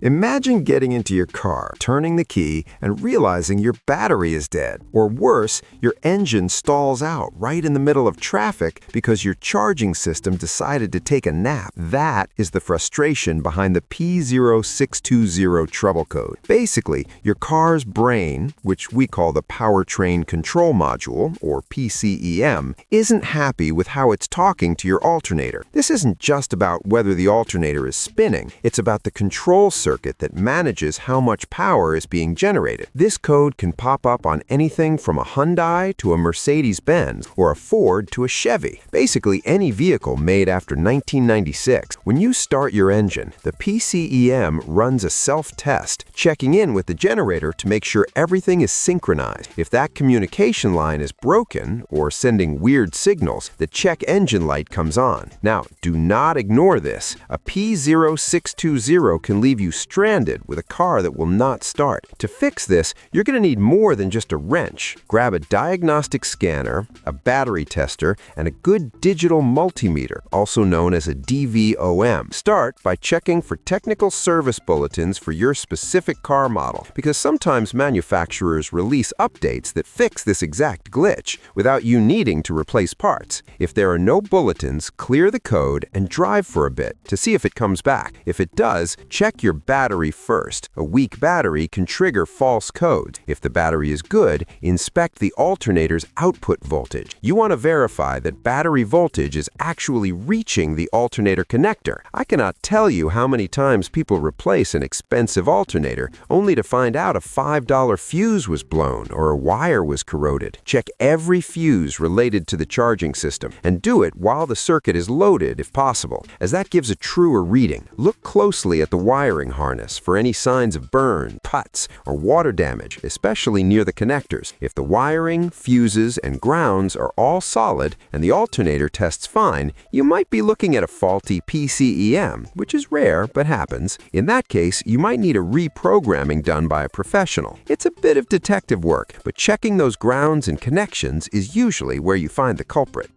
Imagine getting into your car, turning the key, and realizing your battery is dead. Or worse, your engine stalls out right in the middle of traffic because your charging system decided to take a nap. That is the frustration behind the P0620 trouble code. Basically, your car's brain, which we call the Powertrain Control Module, or PCEM, isn't happy with how it's talking to your alternator. This isn't just about whether the alternator is spinning, it's about the control circuit that manages how much power is being generated. This code can pop up on anything from a Hyundai to a Mercedes-Benz or a Ford to a Chevy. Basically, any vehicle made after 1996. When you start your engine, the PCEM runs a self-test, checking in with the generator to make sure everything is synchronized. If that communication line is broken or sending weird signals, the check engine light comes on. Now, do not ignore this. A P0620 can leave you stranded with a car that will not start. To fix this, you're going to need more than just a wrench. Grab a diagnostic scanner, a battery tester, and a good digital multimeter, also known as a DVOM. Start by checking for technical service bulletins for your specific car model, because sometimes manufacturers release updates that fix this exact glitch without you needing to replace parts. If there are no bulletins, clear the code and drive for a bit to see if it comes back. If it does, check your battery first. A weak battery can trigger false codes. If the battery is good, inspect the alternator's output voltage. You want to verify that battery voltage is actually reaching the alternator connector. I cannot tell you how many times people replace an expensive alternator only to find out a $5 fuse was blown or a wire was corroded. Check every fuse related to the charging system and do it while the circuit is loaded if possible, as that gives a truer reading. Look closely at the wiring harness for any signs of burn, cuts, or water damage, especially near the connectors. If the wiring, fuses, and grounds are all solid and the alternator tests fine, you might be looking at a faulty PCEM, which is rare but happens. In that case, you might need a reprogramming done by a professional. It's a bit of detective work, but checking those grounds and connections is usually where you find the culprit.